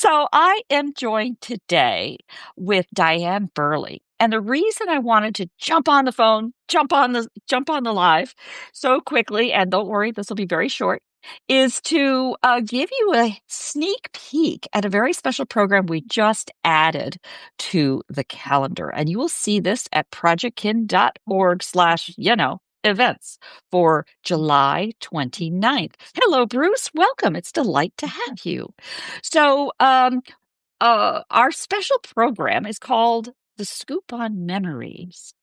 So I am joined today with Diane Burley. And the reason I wanted to jump on the phone, jump on the live so quickly, and don't worry, this will be very short, is to give you a sneak peek at a very special program we just added to the calendar. And you will see this at projectkin.org/events for July 29th. Hello, Bruce. Welcome. It's a delight to have you. So, our special program is called The Scoop on Memories.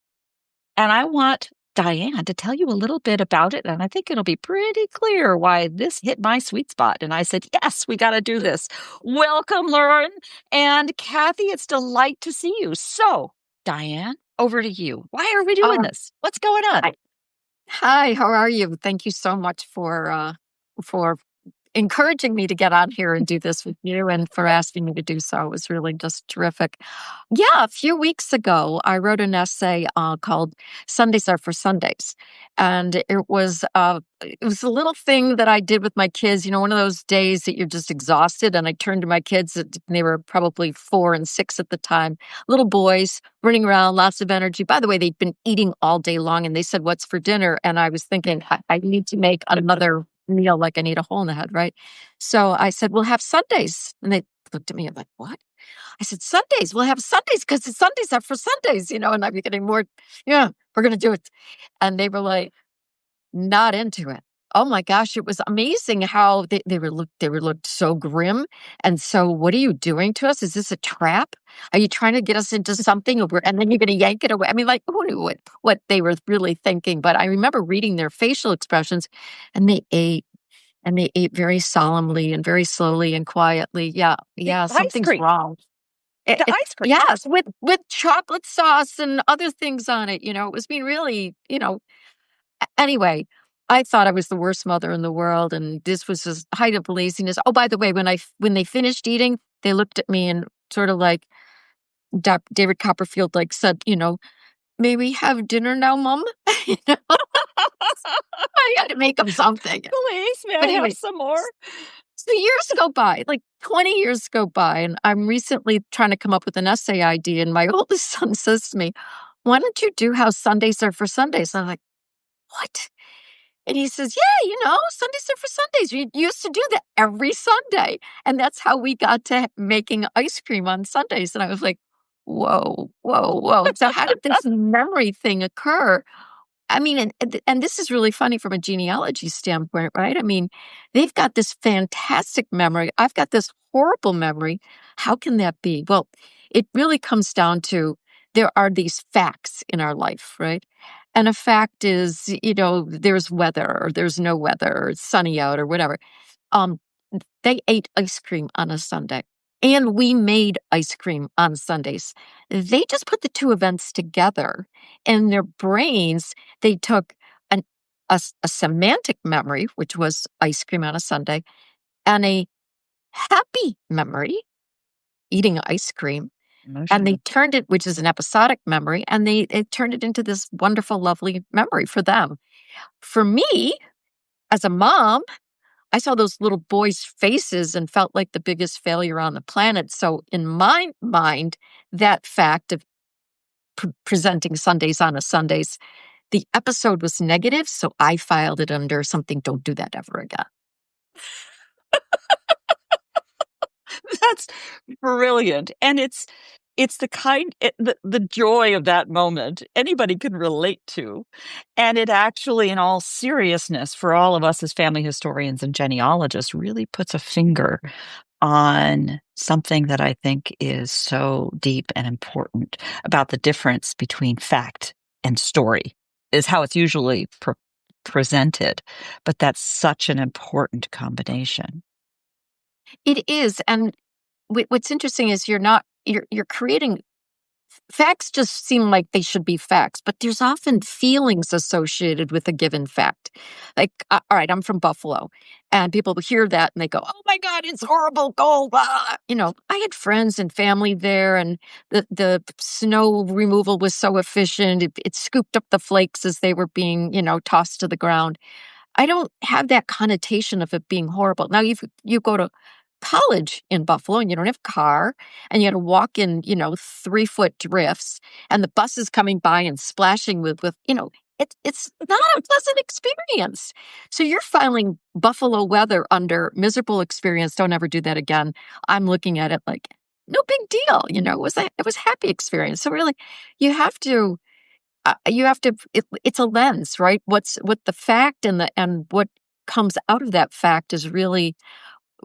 And I want Diane to tell you a little bit about it. And I think it'll be pretty clear why this hit my sweet spot. And I said, yes, we got to do this. Welcome, Lauren and Kathy. It's a delight to see you. So, Diane, over to you. Why are we doing this? What's going on? Hi, how are you? Thank you so much for encouraging me to get on here and do this with you and for asking me to do so. It was really just terrific. Yeah, a few weeks ago, I wrote an essay called Sundays Are for Sundays. And it was a little thing that I did with my kids, one of those days that you're just exhausted. And I turned to my kids, and they were probably 4 and 6 at the time, little boys running around, lots of energy. By the way, they'd been eating all day long, and they said, "What's for dinner?" And I was thinking, I need to make another meal, like I need a hole in the head, right? So I said, "We'll have Sundays." And they looked at me and like, "What?" I said, "Sundays, we'll have Sundays because the Sundays are for Sundays, and I'm getting more, yeah, we're going to do it." And they were like, not into it. Oh my gosh, it was amazing how they looked so grim. And so, what are you doing to us? Is this a trap? Are you trying to get us into something and then you're going to yank it away? I mean, like, who knew what they were really thinking? But I remember reading their facial expressions, and they ate very solemnly and very slowly and quietly. Yeah, something's wrong. The ice cream. Yes, with chocolate sauce and other things on it. It was being really, Anyway, I thought I was the worst mother in the world, and this was the height of laziness. Oh, by the way, when they finished eating, they looked at me and sort of like David Copperfield, like said, "May we have dinner now, Mom?" I had to make them something. Please, may I have some more? So years go by, like 20 years go by, and I'm recently trying to come up with an essay idea, and my oldest son says to me, "Why don't you do how Sundays are for Sundays?" And I'm like, "What?" And he says, "Yeah, Sundays are for Sundays. We used to do that every Sunday." And that's how we got to making ice cream on Sundays. And I was like, whoa, whoa, whoa. So how did this memory thing occur? I mean, and this is really funny from a genealogy standpoint, right? I mean, they've got this fantastic memory. I've got this horrible memory. How can that be? Well, it really comes down to there are these facts in our life, right? And a fact is, there's weather or there's no weather or it's sunny out or whatever. They ate ice cream on a Sunday, and we made ice cream on Sundays. They just put the two events together in their brains. They took a semantic memory, which was ice cream on a Sunday, and a happy memory, eating ice cream. And they turned it, which is an episodic memory, and they turned it into this wonderful, lovely memory for them. For me, as a mom, I saw those little boys' faces and felt like the biggest failure on the planet. So in my mind, that fact of presenting Sundays on a Sundays, the episode was negative, so I filed it under something, don't do that ever again. That's brilliant. And it's the joy of that moment anybody can relate to. And it actually, in all seriousness, for all of us as family historians and genealogists, really puts a finger on something that I think is so deep and important about the difference between fact and story, is how it's usually presented. But that's such an important combination. It is. And what's interesting is you're creating facts. Just seem like they should be facts, but there's often feelings associated with a given fact. Like, all right, I'm from Buffalo, and people hear that and they go, "Oh my God, it's horrible, gold." I had friends and family there, and the snow removal was so efficient. It scooped up the flakes as they were being, tossed to the ground. I don't have that connotation of it being horrible. Now, you go to college in Buffalo and you don't have a car and you got to walk in, 3-foot drifts and the bus is coming by and splashing it's not a pleasant experience. So you're filing Buffalo weather under miserable experience. Don't ever do that again. I'm looking at it like no big deal. It was happy experience. So really, you have to it's a lens, right? What the fact and what comes out of that fact is really,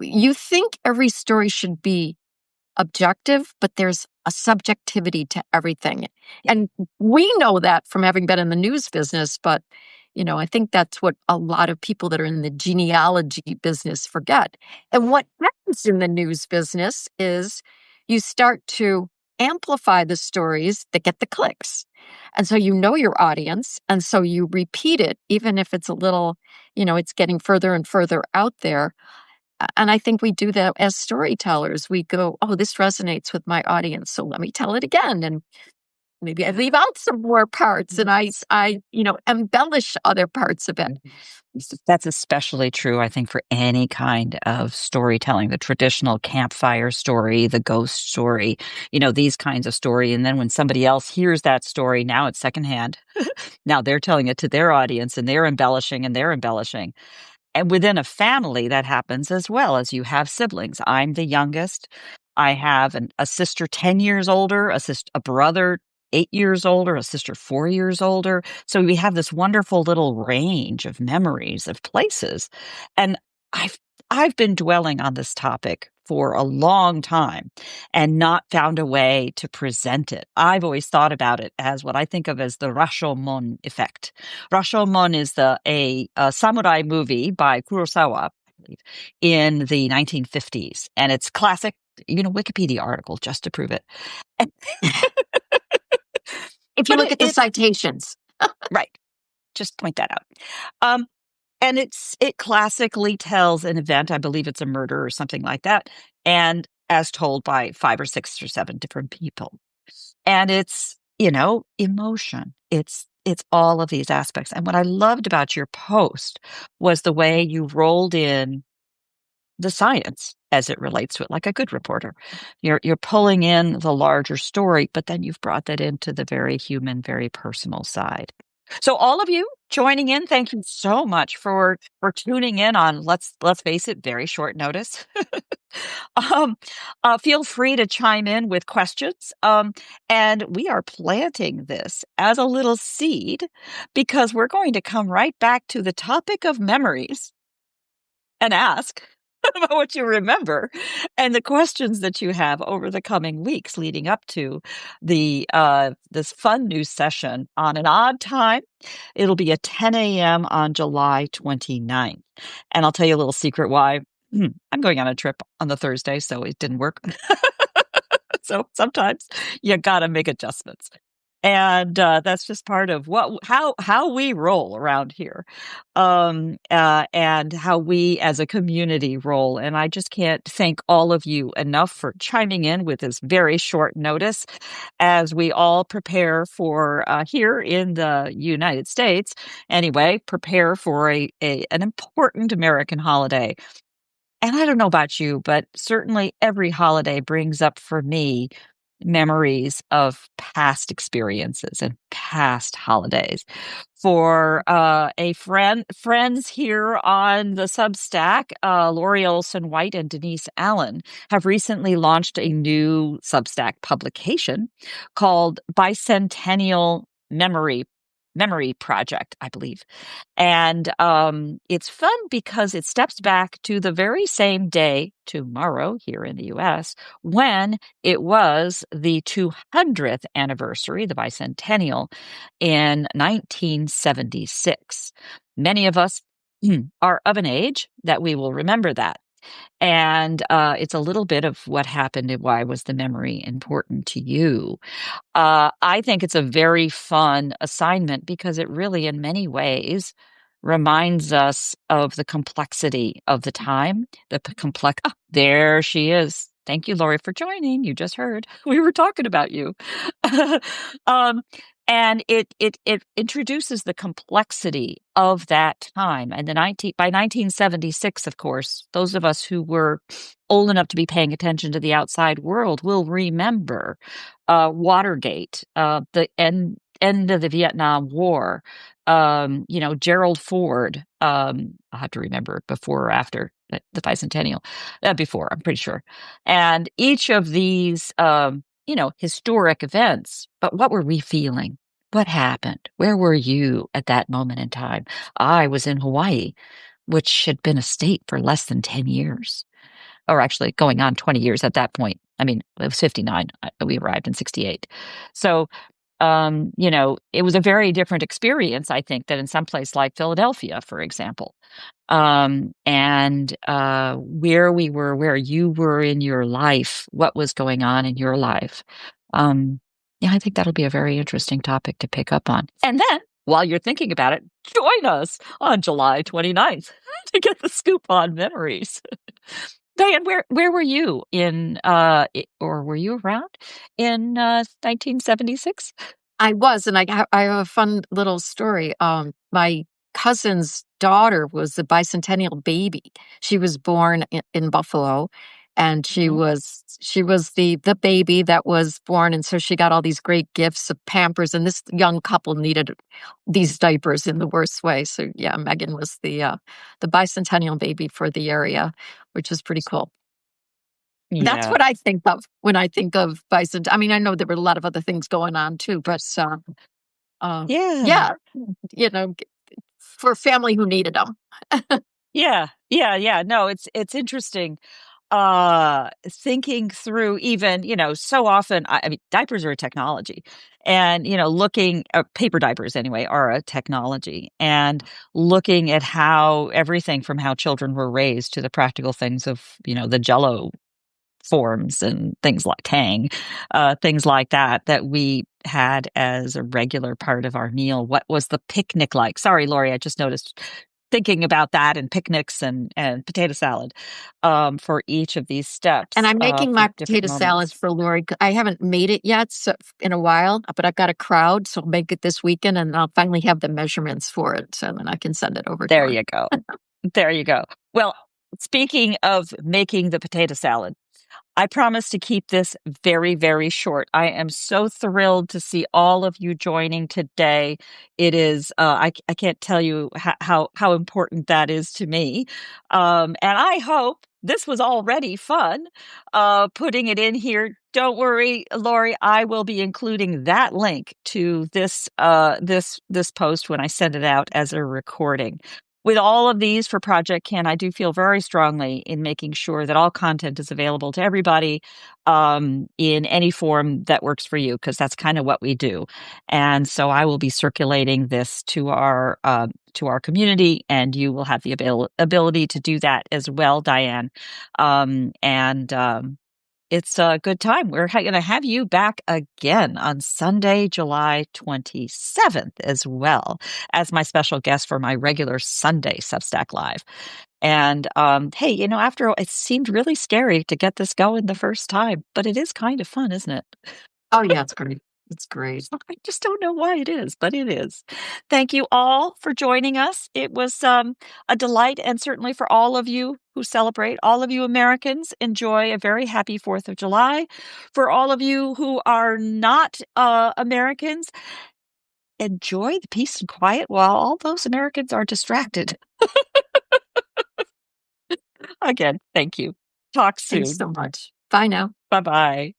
you think every story should be objective, but there's a subjectivity to everything. And we know that from having been in the news business, but I think that's what a lot of people that are in the genealogy business forget. And what happens in the news business is you start to amplify the stories that get the clicks. And so your audience, and so you repeat it, even if it's a little, it's getting further and further out there. And I think we do that as storytellers. We go, oh, this resonates with my audience, so let me tell it again. And maybe I leave out some more parts and I embellish other parts of it. That's especially true, I think, for any kind of storytelling, the traditional campfire story, the ghost story, these kinds of story. And then when somebody else hears that story, now it's secondhand. Now they're telling it to their audience and they're embellishing and they're embellishing. And within a family, that happens as well, as you have siblings. I'm the youngest. I have a sister 10 years older, a brother 8 years older, a sister 4 years older. So we have this wonderful little range of memories of places. And I've I've been dwelling on this topic for a long time and not found a way to present it. I've always thought about it as what I think of as the Rashomon effect. Rashomon is a samurai movie by Kurosawa, I believe, in the 1950s. And it's classic, Wikipedia article just to prove it. And- If you but look at the citations. right, just point that out. Um, and it classically tells an event, I believe it's a murder or something like that, and as told by 5 or 6 or 7 different people. And it's, emotion. It's all of these aspects. And what I loved about your post was the way you rolled in the science as it relates to it, like a good reporter. You're pulling in the larger story, but then you've brought that into the very human, very personal side. So all of you joining in, thank you so much for tuning in on let's face it, very short notice. um, Feel free to chime in with questions. And we are planting this as a little seed because we're going to come right back to the topic of memories and ask about what you remember and the questions that you have over the coming weeks leading up to the this fun news session on an odd time. It'll be at 10 a.m. on July 29th. And I'll tell you a little secret why. I'm going on a trip on the Thursday, so it didn't work. So sometimes you got to make adjustments. And that's just part of how we roll around here, and how we as a community roll. And I just can't thank all of you enough for chiming in with this very short notice as we all prepare for here in the United States. Anyway, prepare for an important American holiday. And I don't know about you, but certainly every holiday brings up for me memories of past experiences and past holidays. For friends here on the Substack, Lori Olson White and Denise Allen have recently launched a new Substack publication called Bicentennial Memory Project, I believe. And it's fun because it steps back to the very same day, tomorrow, here in the US, when it was the 200th anniversary, the bicentennial, in 1976. Many of us are of an age that we will remember that. And it's a little bit of what happened and why was the memory important to you. I think it's a very fun assignment because it really, in many ways, reminds us of the complexity of the time. There she is. Thank you, Lori, for joining. You just heard we were talking about you. um, And it introduces the complexity of that time. And by 1976, of course, those of us who were old enough to be paying attention to the outside world will remember Watergate, the end of the Vietnam War. Gerald Ford. I'll have to remember before or after the bicentennial. Before, I'm pretty sure. And each of these historic events. But what were we feeling? What happened? Where were you at that moment in time? I was in Hawaii, which had been a state for less than 10 years, or actually going on 20 years at that point. I mean, it was 59. We arrived in 68. So, it was a very different experience, I think, than in some place like Philadelphia, for example. And where we were, where you were in your life, what was going on in your life. Yeah, I think that'll be a very interesting topic to pick up on. And then, while you're thinking about it, join us on July 29th to get the scoop on memories. Diane, where were you or were you around in 1976? I was, and I have a fun little story. My cousin's daughter was the bicentennial baby. She was born in Buffalo, and she Mhm. was the baby that was born, and so she got all these great gifts of Pampers. And this young couple needed these diapers in the worst way. So yeah, Megan was the bicentennial baby for the area, which was pretty cool. That's Yeah. what I think of when I think of bicent. I mean, I know there were a lot of other things going on too, but Yeah. yeah, you know, for family who needed them. Yeah. Yeah. Yeah. No, it's interesting. Thinking through even, so often, I mean, diapers are a technology and, looking paper diapers anyway are a technology and looking at how everything from how children were raised to the practical things of, the Jello forms and things like Tang, things like that we had as a regular part of our meal. What was the picnic like? Sorry, Lori, I just noticed thinking about that and picnics and potato salad for each of these And steps I'm making for my different potato salad moments. for Lori. I haven't made it yet in a while, but I've got a crowd, so I'll make it this weekend, and I'll finally have the measurements for it, so then I can send it over to There her. you go. There you go. Well, speaking of making the potato salad, I promise to keep this very, very short. I am so thrilled to see all of you joining today. It is, I can't tell you how important that is to me. And I hope this was already fun, putting it in here. Don't worry, Lori, I will be including that link to this post when I send it out as a recording. With all of these for Projectkin, I do feel very strongly in making sure that all content is available to everybody in any form that works for you, because that's kind of what we do. And so I will be circulating this to our community, and you will have the ability to do that as well, Diane. And It's a good time. We're going to have you back again on Sunday, July 27th, as well as my special guest for my regular Sunday Substack Live. And hey, after all, it seemed really scary to get this going the first time, but it is kind of fun, isn't it? Oh yeah, it's great. It's great. I just don't know why it is, but it is. Thank you all for joining us. It was a delight, and certainly for all of you who celebrate, all of you Americans, enjoy a very happy 4th of July. For all of you who are not Americans, enjoy the peace and quiet while all those Americans are distracted. Again, thank you. Talk Thanks soon. so much. Bye now. Bye bye.